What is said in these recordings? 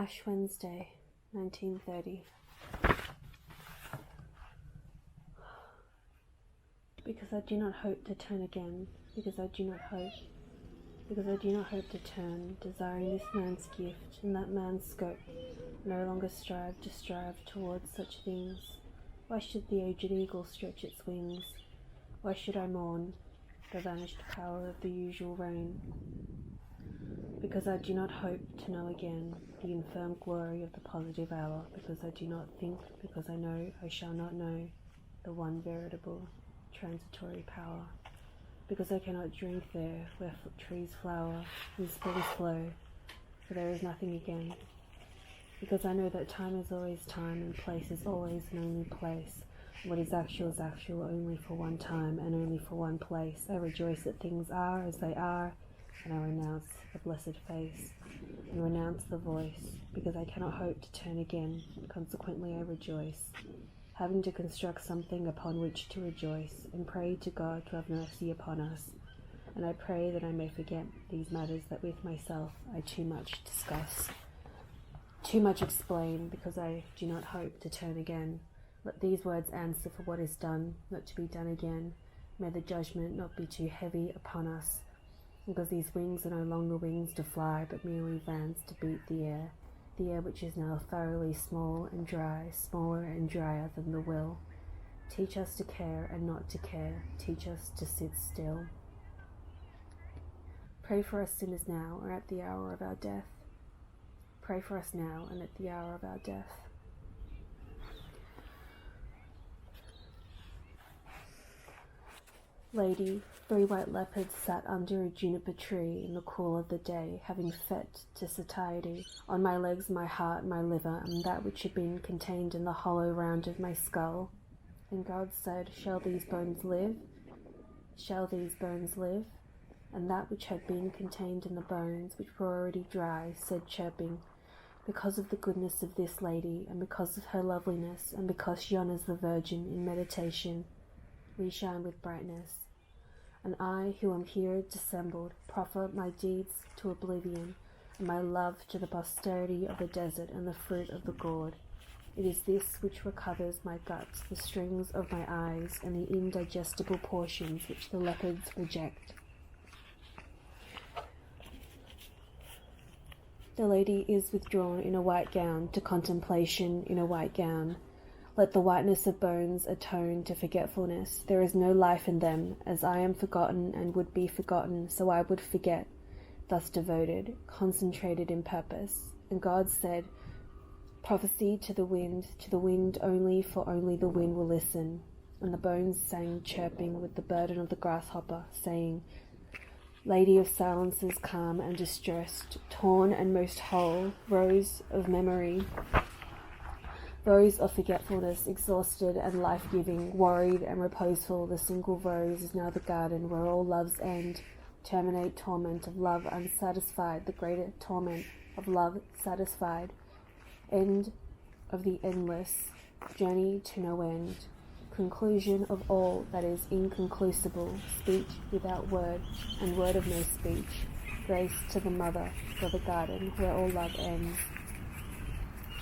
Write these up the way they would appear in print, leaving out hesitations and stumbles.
Ash Wednesday, 1930. Because I do not hope to turn again, because I do not hope to turn, desiring this man's gift and that man's scope, no longer strive towards such things. Why should the aged eagle stretch its wings? Why should I mourn the vanished power of the usual rain? Because I do not hope to know again the infirm glory of the positive hour, because I do not think, because I know I shall not know the one veritable, transitory power, because I cannot drink there where trees flower and springs flow, for there is nothing again, because I know that time is always time and place is always and only place. What is actual only for one time and only for one place. I rejoice that things are as they are, and I renounce the blessed face and renounce the voice, because I cannot hope to turn again. Consequently I rejoice, having to construct something upon which to rejoice, and pray to God to have mercy upon us. And I pray that I may forget these matters that with myself I too much discuss, too much explain, because I do not hope to turn again. Let these words answer for what is done, not to be done again. May the judgment not be too heavy upon us, because these wings are no longer wings to fly, but merely vans to beat the air which is now thoroughly small and dry, smaller and drier than the will. Teach us to care and not to care. Teach us to sit still. Pray for us sinners now or at the hour of our death. Pray for us now and at the hour of our death. Lady, 3 white leopards sat under a juniper tree in the cool of the day, having fed to satiety on my legs, my heart, my liver, and that which had been contained in the hollow round of my skull. And God said, Shall these bones live? Shall these bones live? And that which had been contained in the bones, which were already dry, said, chirping, Because of the goodness of this lady, and because of her loveliness, and because she honours the Virgin in meditation, we shine with brightness. And I, who am here dissembled, proffer my deeds to oblivion, and my love to the posterity of the desert and the fruit of the gourd. It is this which recovers my guts, the strings of my eyes, and the indigestible portions which the leopards reject. The lady is withdrawn in a white gown to contemplation in a white gown. Let the whiteness of bones atone to forgetfulness. There is no life in them. As I am forgotten and would be forgotten, so I would forget, thus devoted, concentrated in purpose. And God said, Prophesy to the wind only, for only the wind will listen. And the bones sang, chirping with the burden of the grasshopper, saying, Lady of silences, calm and distressed, torn and most whole, rose of memory, rose of forgetfulness, exhausted and life-giving, worried and reposeful, the single rose is now the garden where all loves end, terminate torment of love unsatisfied, the greater torment of love satisfied, end of the endless, journey to no end, conclusion of all that is inconclusible, speech without word, and word of no speech, grace to the mother for the garden where all love ends.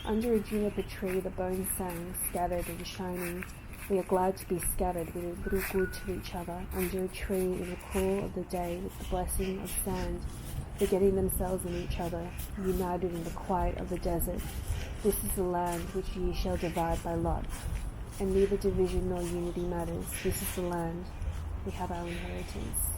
Under a juniper tree the bones sang, scattered and shining. We are glad to be scattered with a little good to each other, under a tree in the cool of the day with the blessing of sand, forgetting themselves and each other, united in the quiet of the desert. This is the land which ye shall divide by lot, and neither division nor unity matters. This is the land. We have our inheritance.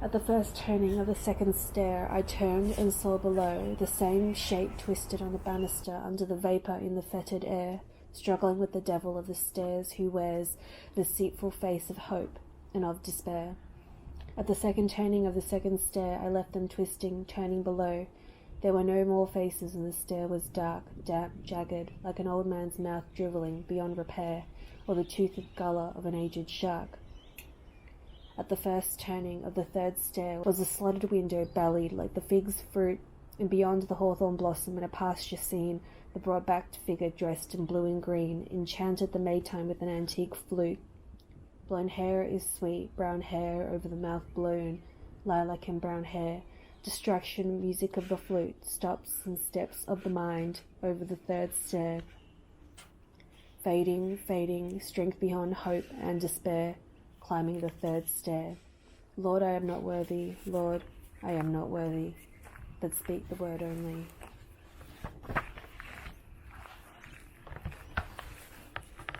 At the first turning of the second stair, I turned and saw below the same shape twisted on the banister under the vapour in the fetid air, struggling with the devil of the stairs who wears the deceitful face of hope and of despair. At the second turning of the second stair, I left them twisting, turning below. There were no more faces, and the stair was dark, damp, jagged, like an old man's mouth drivelling beyond repair, or the toothed gullet of an aged shark. At the first turning of the third stair was a slotted window bellied like the fig's fruit, and beyond the hawthorn blossom in a pasture scene, the broad-backed figure dressed in blue and green enchanted the Maytime with an antique flute. Blown hair is sweet, brown hair over the mouth blown, lilac and brown hair, distraction, music of the flute, stops and steps of the mind over the third stair. Fading, fading, strength beyond hope and despair, climbing the third stair. Lord, I am not worthy, Lord, I am not worthy, but speak the word only.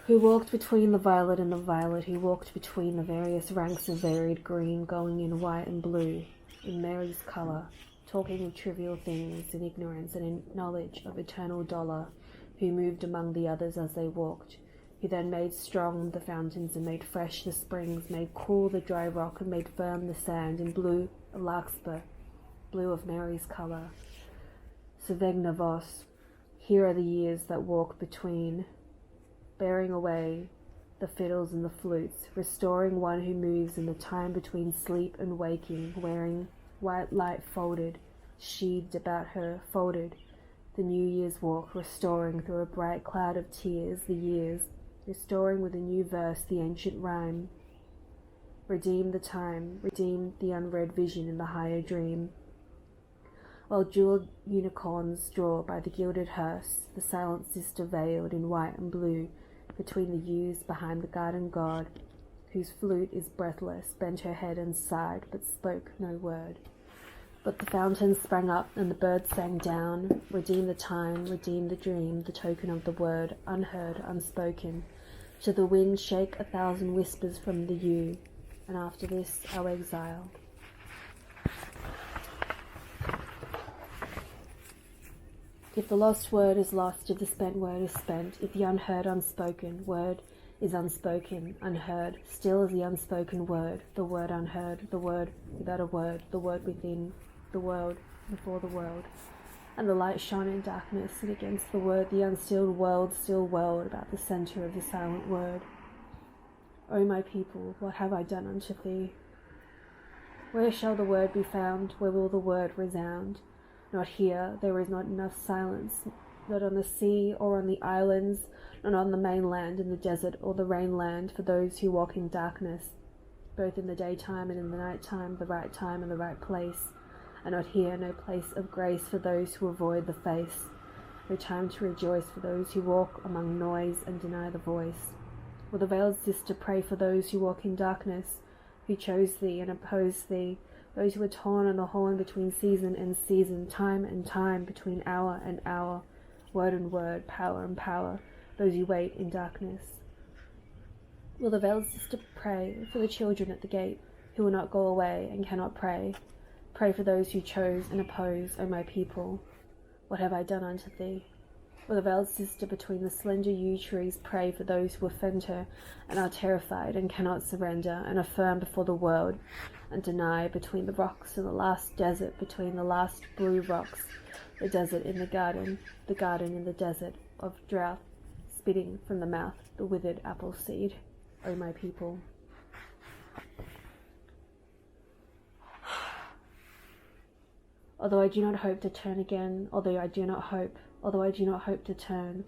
Who walked between the violet and the violet, who walked between the various ranks of varied green, going in white and blue, in Mary's colour, talking of trivial things, in ignorance and in knowledge of eternal dollar, who moved among the others as they walked, who then made strong the fountains and made fresh the springs, made cool the dry rock and made firm the sand, in blue a larkspur, blue of Mary's colour. Savegna vos, here are the years that walk between, bearing away the fiddles and the flutes, restoring one who moves in the time between sleep and waking, wearing white light folded, sheathed about her, folded, the New Year's walk, restoring through a bright cloud of tears the years, restoring with a new verse the ancient rhyme. Redeem the time, redeem the unread vision in the higher dream. While jeweled unicorns draw by the gilded hearse, the silent sister veiled in white and blue, between the yews behind the garden god, whose flute is breathless, bent her head and sighed, but spoke no word. But the fountain sprang up, and the birds sang down, redeem the time, redeem the dream, the token of the word, unheard, unspoken. To the wind shake 1,000 whispers from the yew, and after this our exile. If the lost word is lost, if the spent word is spent, if the unheard, unspoken word is unspoken, unheard, still is the unspoken word, the word unheard, the word without a word, the word within the world, before the world. And the light shone in darkness, and against the word, the unstilled world still whirled about the centre of the silent word. O my people, what have I done unto thee? Where shall the word be found? Where will the word resound? Not here, there is not enough silence, not on the sea or on the islands, not on the mainland, in the desert or the rainland, for those who walk in darkness, both in the daytime and in the night time, the right time and the right place, and not here, no place of grace for those who avoid the face, no time to rejoice for those who walk among noise and deny the voice. Will the veiled sister pray for those who walk in darkness, who chose thee and oppose thee, those who are torn on the horn between season and season, time and time, between hour and hour, word and word, power and power, those who wait in darkness? Will the veiled sister pray for the children at the gate, who will not go away and cannot pray? Pray for those who chose and oppose, O my people. What have I done unto thee? Will the veiled sister between the slender yew trees pray for those who offend her and are terrified and cannot surrender and affirm before the world and deny, between the rocks and the last desert, between the last blue rocks, the desert in the garden in the desert of drought, spitting from the mouth the withered apple seed, O my people. Although I do not hope to turn again, although I do not hope to turn,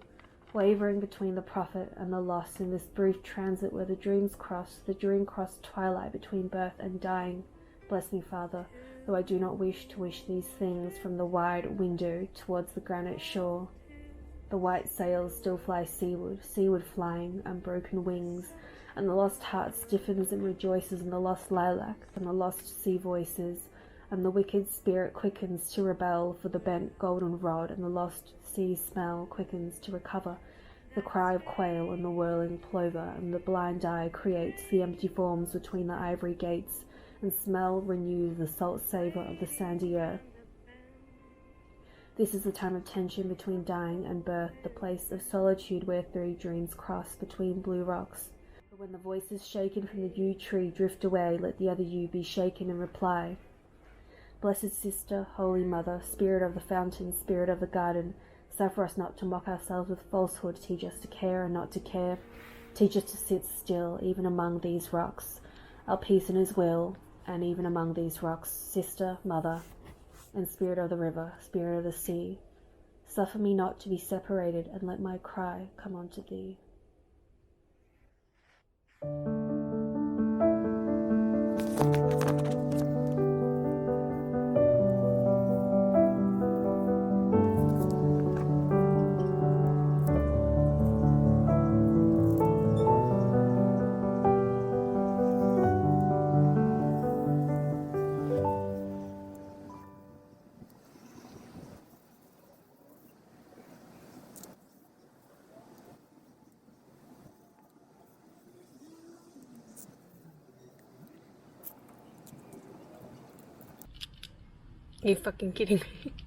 wavering between the prophet and the lost in this brief transit where the dreams cross, the dream cross twilight between birth and dying. Bless me, Father, though I do not wish to wish these things from the wide window towards the granite shore. The white sails still fly seaward, seaward flying, unbroken wings, and the lost heart stiffens and rejoices in the lost lilac and the lost sea voices, and the wicked spirit quickens to rebel for the bent golden rod, and the lost sea smell quickens to recover the cry of quail and the whirling plover, and the blind eye creates the empty forms between the ivory gates, and smell renews the salt savour of the sandy earth. This is the time of tension between dying and birth, the place of solitude where three dreams cross between blue rocks. But when the voices shaken from the yew tree drift away, let the other yew be shaken and reply. Blessed sister, holy mother, spirit of the fountain, spirit of the garden, suffer us not to mock ourselves with falsehood, teach us to care and not to care, teach us to sit still, even among these rocks, our peace in his will, and even among these rocks, sister, mother, and spirit of the river, spirit of the sea, suffer me not to be separated, and let my cry come unto thee. Are you fucking kidding me?